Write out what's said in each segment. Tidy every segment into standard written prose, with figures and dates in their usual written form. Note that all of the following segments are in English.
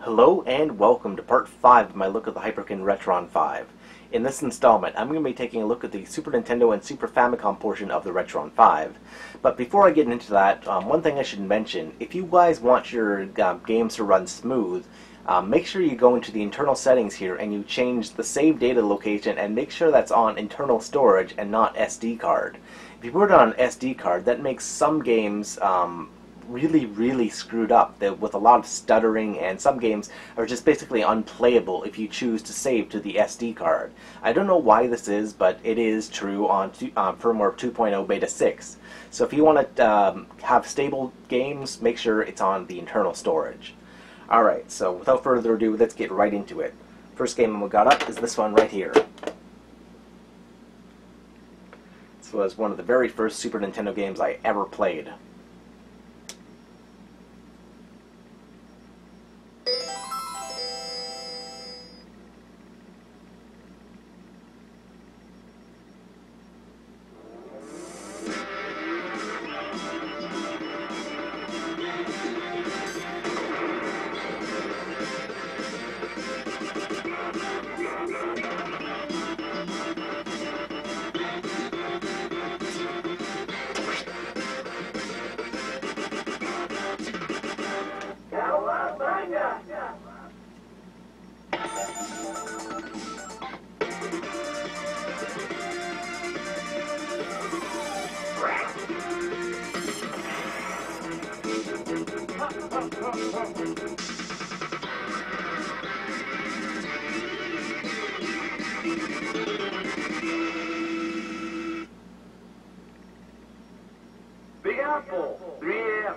Hello and welcome to part 5 of my look at the Hyperkin Retron5. In this installment, I'm going to be taking a look at the Super Nintendo and Super Famicom portion of the Retron5. But before I get into that, one thing I should mention, if you guys want your games to run smooth, make sure you go into the internal settings here and you change the save data location and make sure that's on internal storage and not SD card. If you put it on an SD card, that makes some games really screwed up with a lot of stuttering, and some games are just basically unplayable if you choose to save to the SD card. I don't know why this is, but it is true on firmware 2.0 beta 6. So if you want to have stable games, make sure it's on the internal storage. Alright, so without further ado, let's get right into it. First game we got up is this one right here. This was one of the very first Super Nintendo games I ever played. Big Apple, 3 a.m.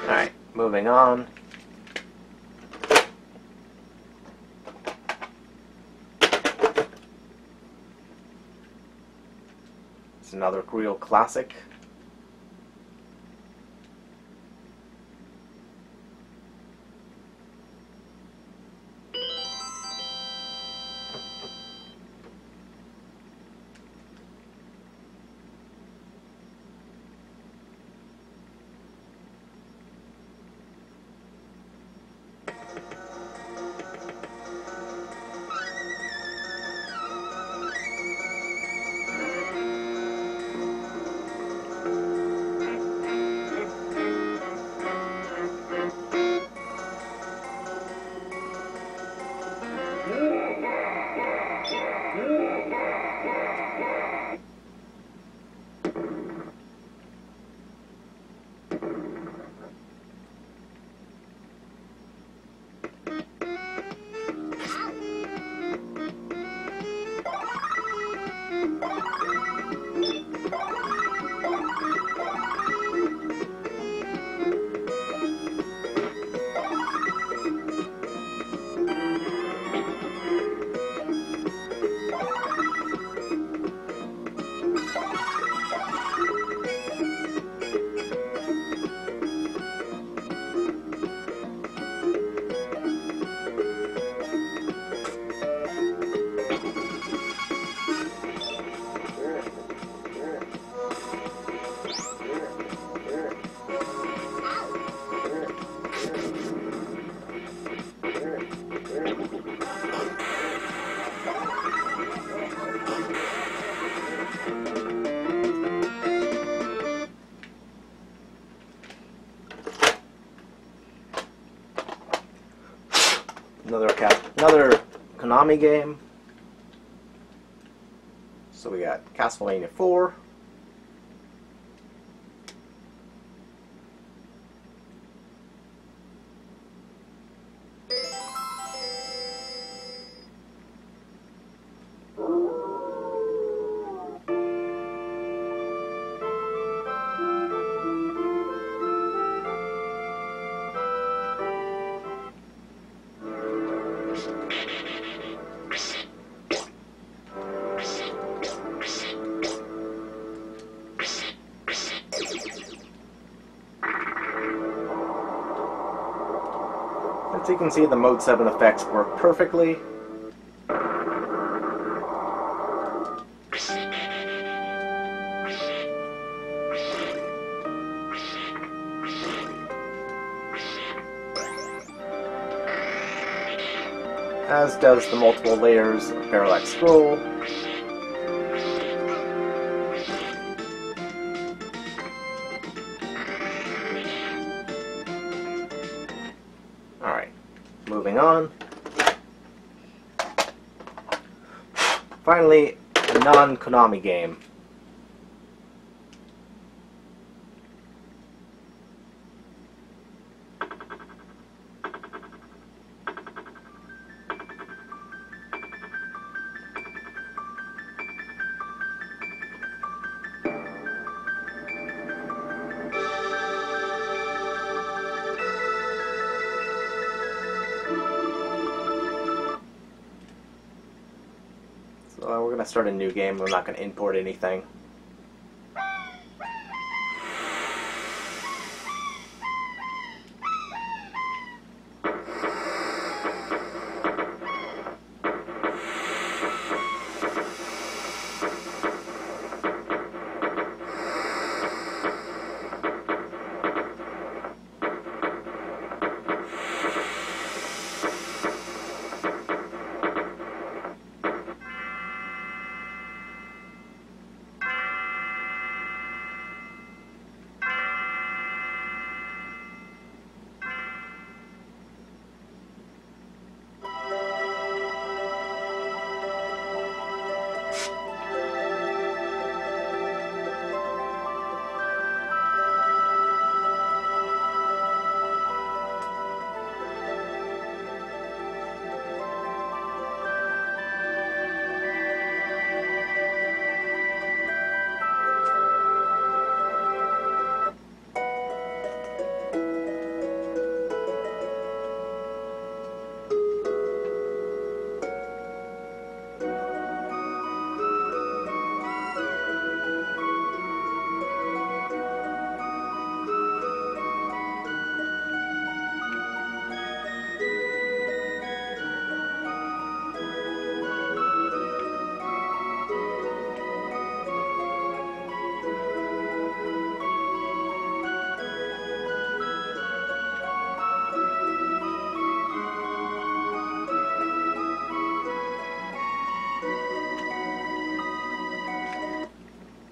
Alright, moving on. It's another real classic. Another Konami game. So we got Castlevania 4. So you can see the Mode 7 effects work perfectly. As does the multiple layers of parallax scroll. Alright, moving on. Finally, a non-Konami game. So we're going to start a new game. We're not going to import anything.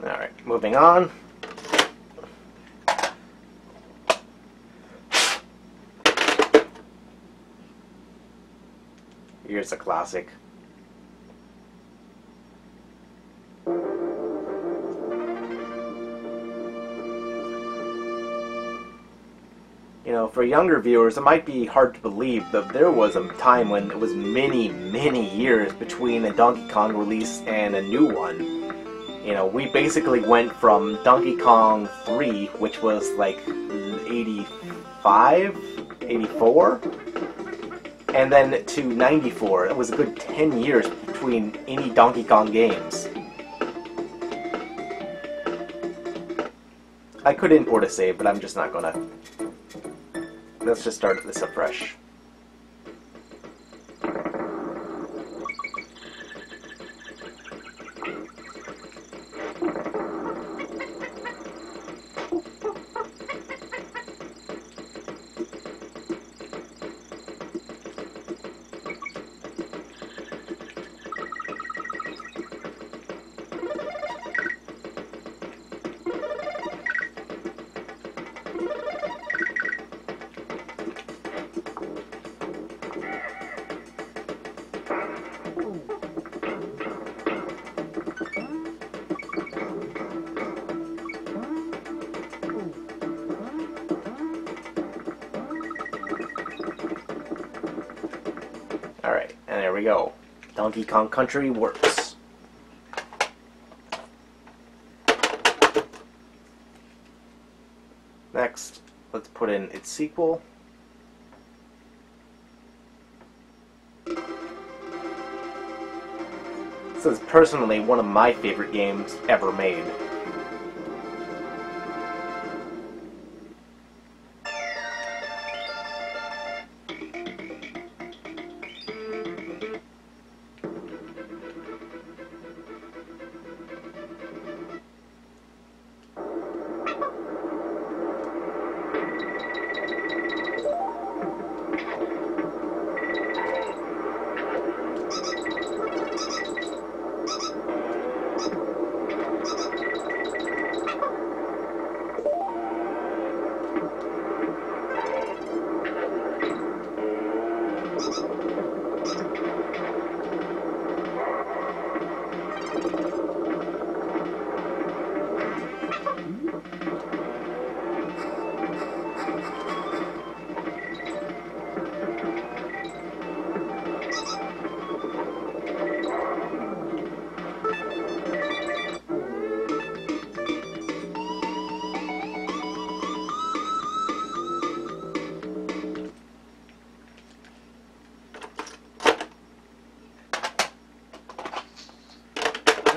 Alright, moving on. Here's a classic. You know, for younger viewers, it might be hard to believe, but there was a time when it was many, many years between a Donkey Kong release and a new one. You know, we basically went from Donkey Kong 3, which was like 85, 84, and then to 94. It was a good 10 years between any Donkey Kong games. I could import a save, but I'm just not gonna. Let's just start this afresh. Alright, and there we go. Donkey Kong Country works. Next, let's put in its sequel. This is personally one of my favorite games ever made.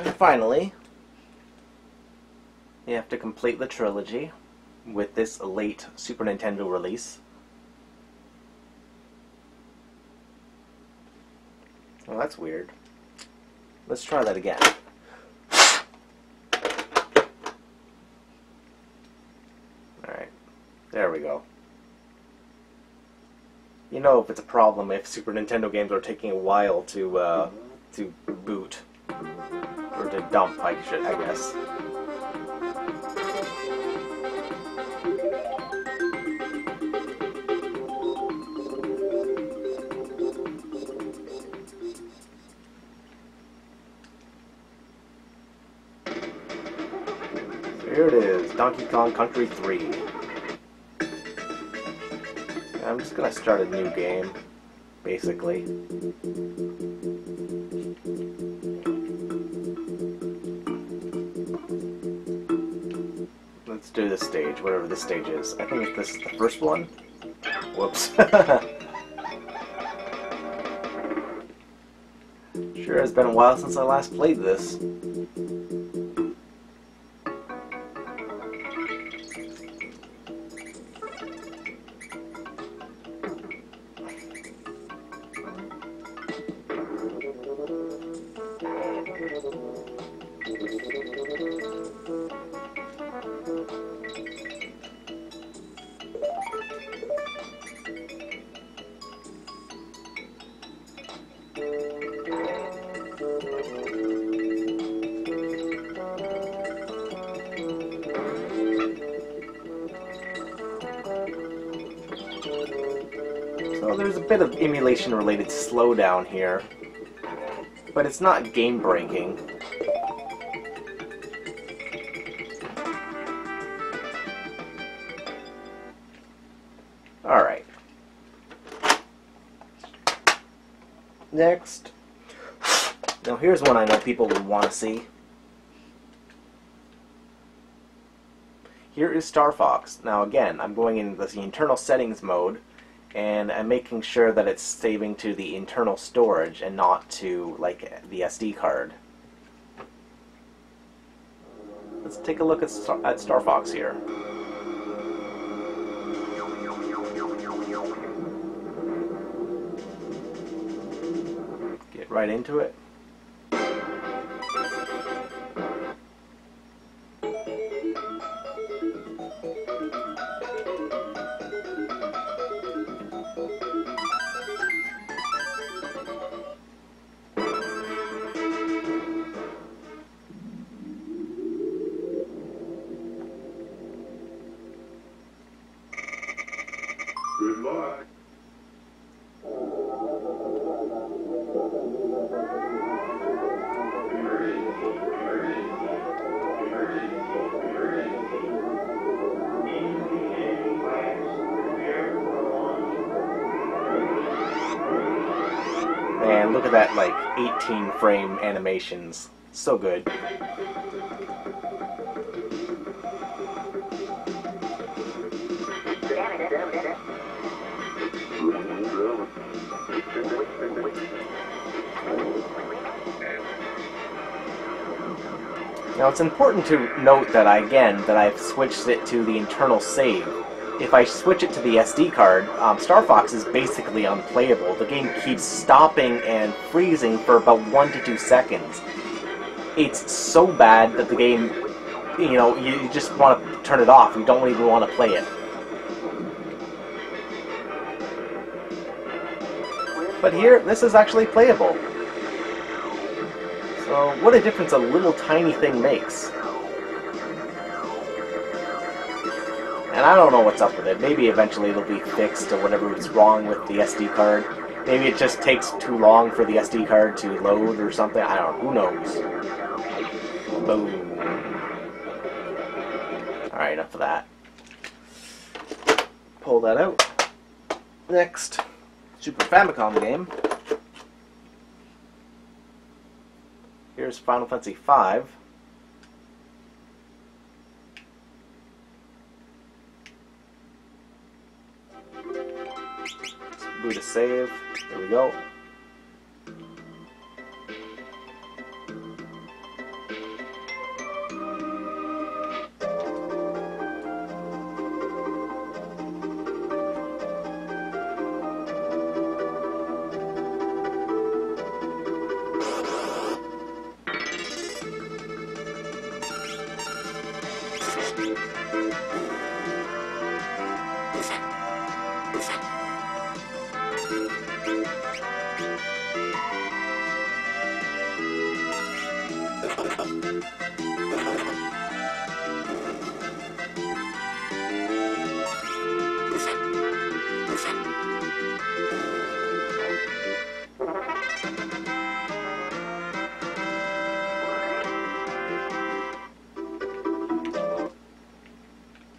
And finally, you have to complete the trilogy with this late Super Nintendo release. Well, that's weird. Let's try that again. Alright, there we go. You know if it's a problem if Super Nintendo games are taking a while to boot. Or to dump, I guess. So here it is, Donkey Kong Country 3. I'm just gonna start a new game, basically. Let's do this stage, whatever this stage is. I think this is the first one. Whoops. Sure has been a while since I last played this. So there's a bit of emulation-related slowdown here, but it's not game-breaking. Alright. Next. Now here's one I know people would want to see. Here is Star Fox. Now again, I'm going in the internal settings mode, and I'm making sure that it's saving to the internal storage and not to, like, the SD card. Let's take a look at Star Fox here. Get right into it. Good luck. Man, look at that, like, 18 frame animations. So good. Now it's important to note that I've switched it to the internal save. If I switch it to the SD card, Star Fox is basically unplayable. The game keeps stopping and freezing for about 1 to 2 seconds. It's so bad that the game, you know, you just want to turn it off. You don't even want to play it. But here, this is actually playable. So, what a difference a little tiny thing makes. And I don't know what's up with it. Maybe eventually it'll be fixed or whatever is wrong with the SD card. Maybe it just takes too long for the SD card to load or something. I don't know. Who knows? Boom. Alright, enough of that. Pull that out. Next, Super Famicom game. Here's Final Fantasy V. Boot a save. There we go.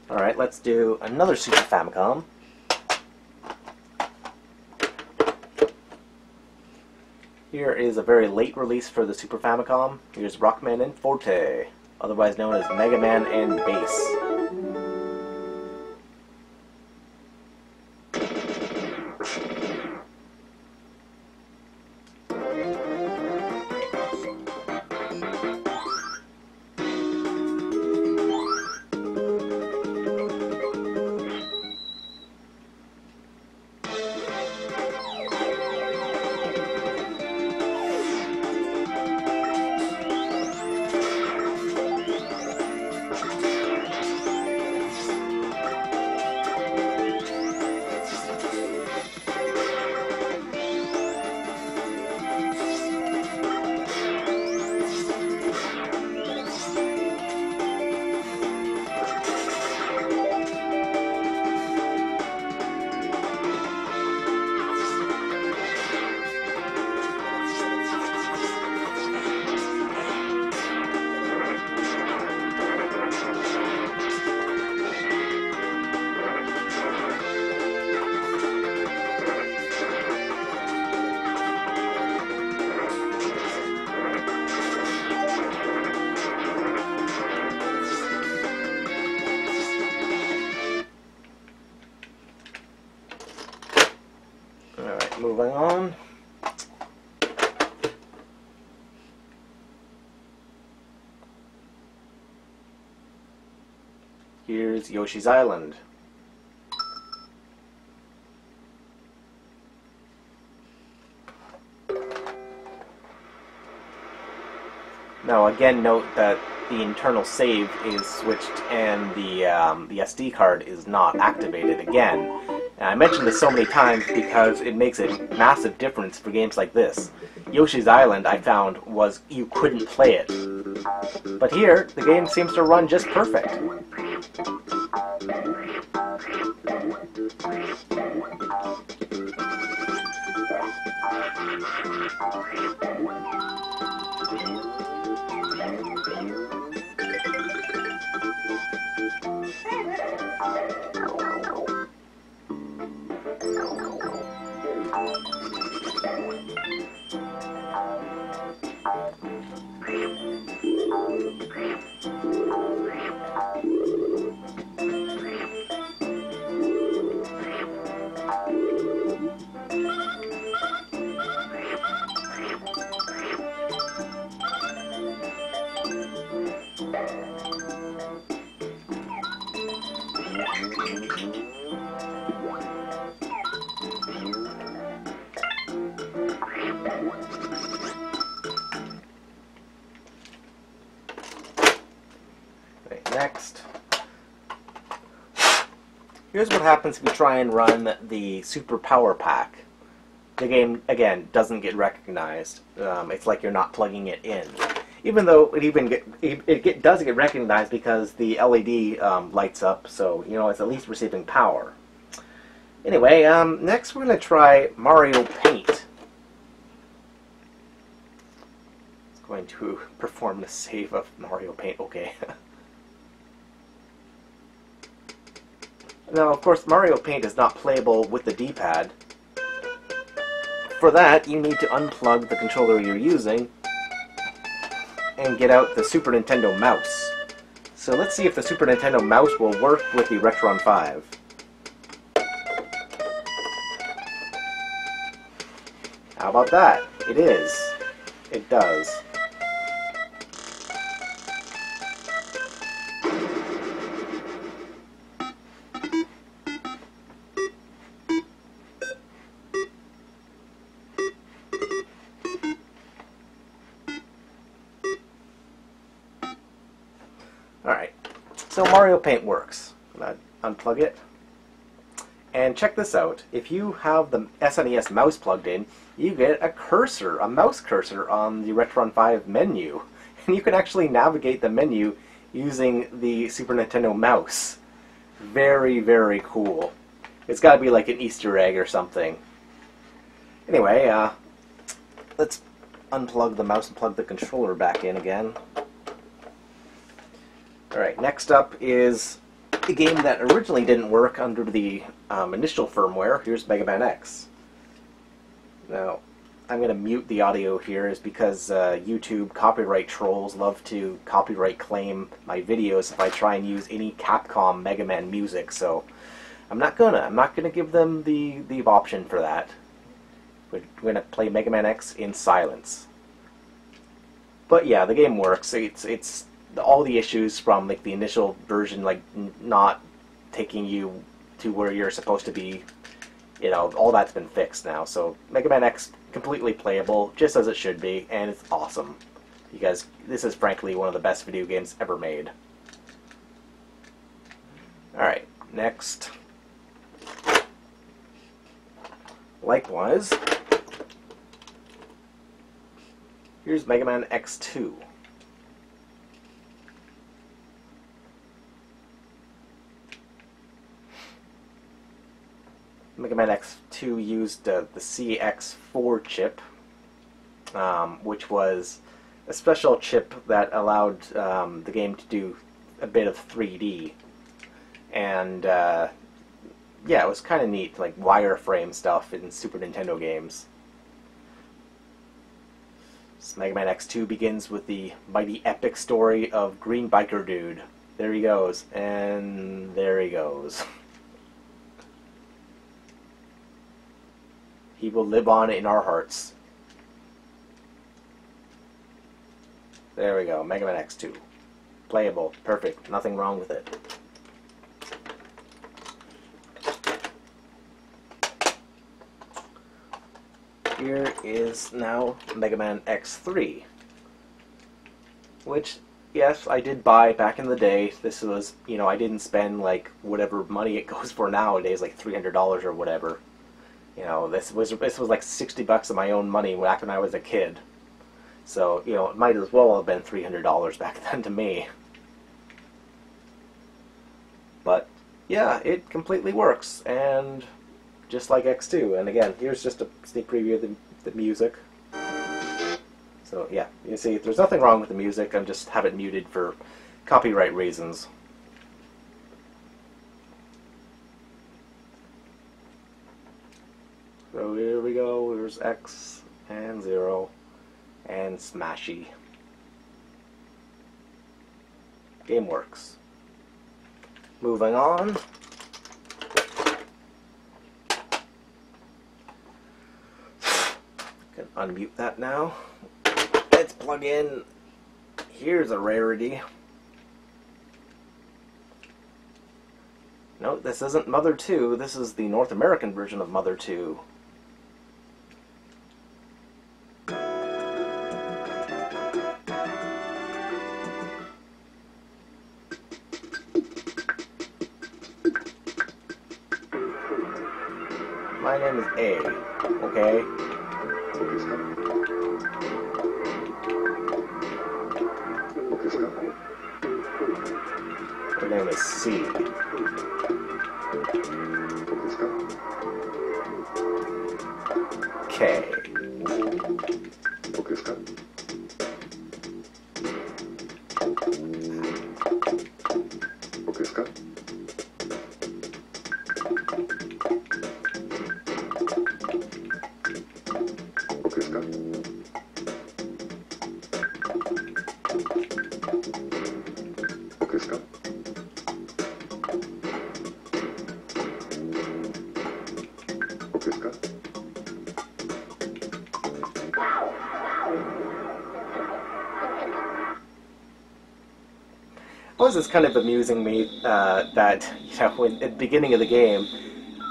Alright, let's do another Super Famicom. Here is a very late release for the Super Famicom. Here's Rockman and Forte, otherwise known as Mega Man and Bass. Moving on. Here's Yoshi's Island. Now again, note that the internal save is switched and the SD card is not activated again. And I mentioned this so many times because it makes a massive difference for games like this. Yoshi's Island, I found, was you couldn't play it. But here, the game seems to run just perfect. Next, here's what happens if you try and run the Super Power Pack. The game, again, doesn't get recognized. It's like you're not plugging it in. Even though it does get recognized because the LED lights up, so you know it's at least receiving power. Anyway, next we're going to try Mario Paint. It's going to perform the save of Mario Paint. Okay. Now, of course, Mario Paint is not playable with the D-pad. For that, you need to unplug the controller you're using and get out the Super Nintendo mouse. So let's see if the Super Nintendo mouse will work with the Retron 5. How about that? It is. It does. Alright, so Mario Paint works. I'm going to unplug it. And check this out. If you have the SNES mouse plugged in, you get a cursor, a mouse cursor on the Retron 5 menu. And you can actually navigate the menu using the Super Nintendo mouse. Very, very cool. It's got to be like an Easter egg or something. Anyway, let's unplug the mouse and plug the controller back in again. Alright, next up is a game that originally didn't work under the initial firmware. Here's Mega Man X. Now, I'm going to mute the audio here is because YouTube copyright trolls love to copyright claim my videos if I try and use any Capcom Mega Man music, so I'm not gonna give them the option for that. We're going to play Mega Man X in silence. But yeah, the game works. It's all the issues from like the initial version, like not taking you to where you're supposed to be, you know, all that's been fixed now. So Mega Man X completely playable, just as it should be, and it's awesome because this is frankly one of the best video games ever made. Alright, next. Likewise, here's Mega Man X2. Mega Man X2 used the CX4 chip, which was a special chip that allowed the game to do a bit of 3D. And yeah, it was kind of neat, like wireframe stuff in Super Nintendo games. So Mega Man X2 begins with the mighty epic story of Green Biker Dude. There he goes, and there he goes. He will live on in our hearts. There we go, Mega Man X2. Playable, perfect, nothing wrong with it. Here is now Mega Man X3. Which, yes, I did buy back in the day. This was, you know, I didn't spend like whatever money it goes for nowadays, like $300 or whatever. You know, this was like $60 of my own money back when I was a kid. So, you know, it might as well have been $300 back then to me. But, yeah, it completely works, and just like X2. And again, here's just a sneak preview of the music. So, yeah, you see, there's nothing wrong with the music, I just have it muted for copyright reasons. So here we go, there's X and 0 and Smashy. Game works. Moving on. Can unmute that now. Let's plug in. Here's a rarity. No, this isn't Mother 2, this is the North American version of Mother 2. My name is A, okay? Her name is C. suppose it's kind of amusing me that, you know, when, at the beginning of the game,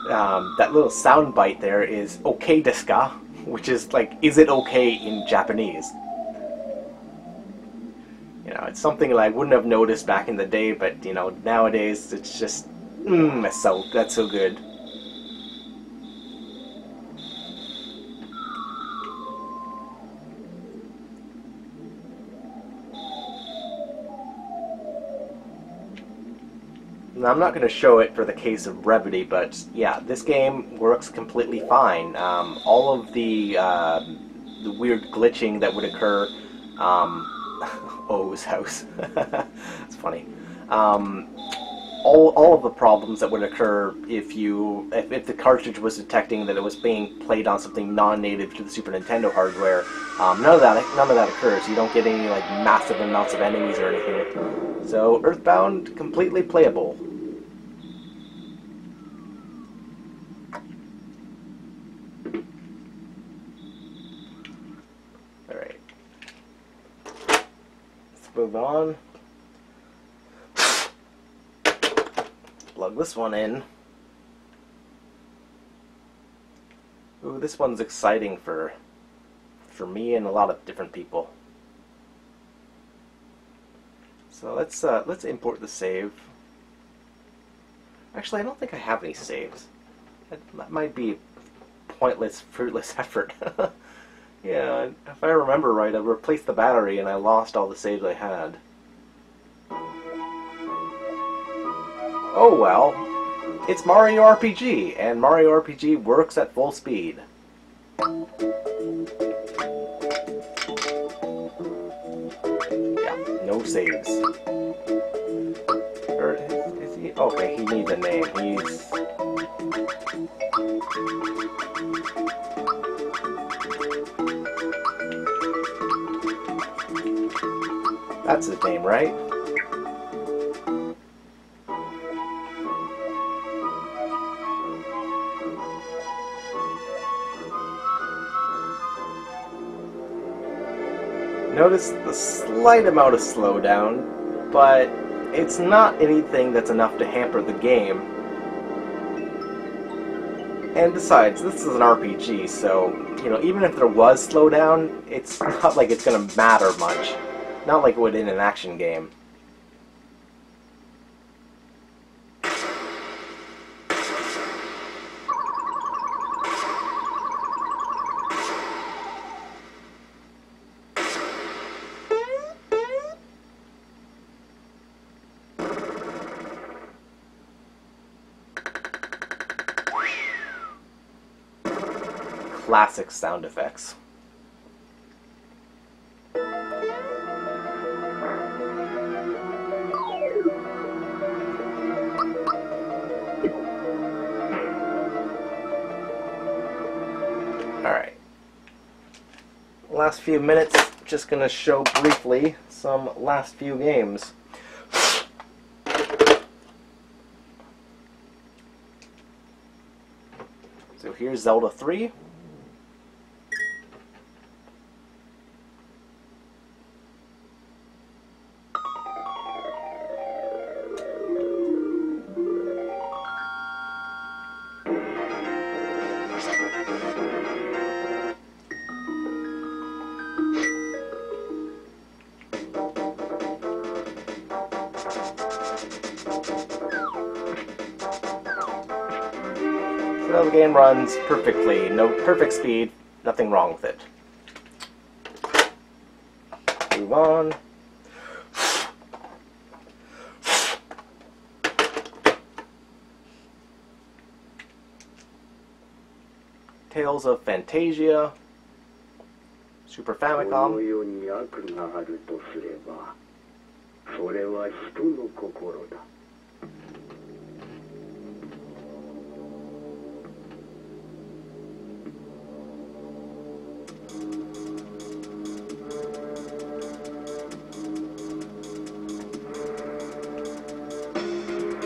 that little sound bite there is "okay desu ka?" which is like, is it okay in Japanese? You know, it's something that I wouldn't have noticed back in the day, but, you know, nowadays it's just, that's so good. Now, I'm not going to show it for the case of brevity, but yeah, this game works completely fine. All of the weird glitching that would occur, O's house, it's funny. All of the problems that would occur if the cartridge was detecting that it was being played on something non-native to the Super Nintendo hardware, none of that occurs. You don't get any like massive amounts of enemies or anything. So Earthbound, completely playable. Alright. Let's move on. Plug this one in. Ooh, this one's exciting for me and a lot of different people. So let's import the save. Actually, I don't think I have any saves. That might be pointless, fruitless effort. Yeah, if I remember right, I replaced the battery and I lost all the saves I had. Oh well, it's Mario RPG, and Mario RPG works at full speed. Yeah, no saves. Or is he? Okay, he needs a name. That's his name, right? Notice the slight amount of slowdown, but it's not anything that's enough to hamper the game. And besides, this is an RPG, so, you know, even if there was slowdown, it's not like it's gonna matter much. Not like it would in an action game. Classic sound effects. Alright. Last few minutes, just gonna show briefly some last few games. So here's Zelda 3. So the game runs perfectly, no perfect speed, nothing wrong with it. Move on. Tales of Fantasia, Super Famicom.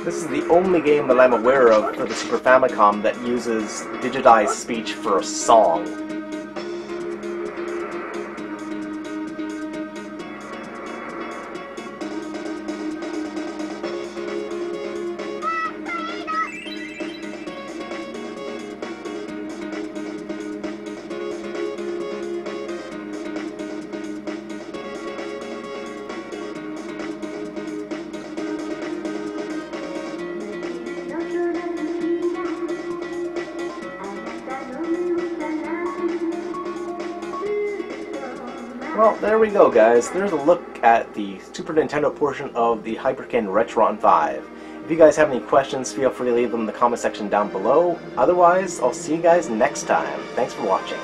This is the only game that I'm aware of for the Super Famicom that uses digitized speech for a song. Well, there we go, guys. There's a look at the Super Nintendo portion of the Hyperkin Retron5. If you guys have any questions, feel free to leave them in the comment section down below. Otherwise, I'll see you guys next time. Thanks for watching.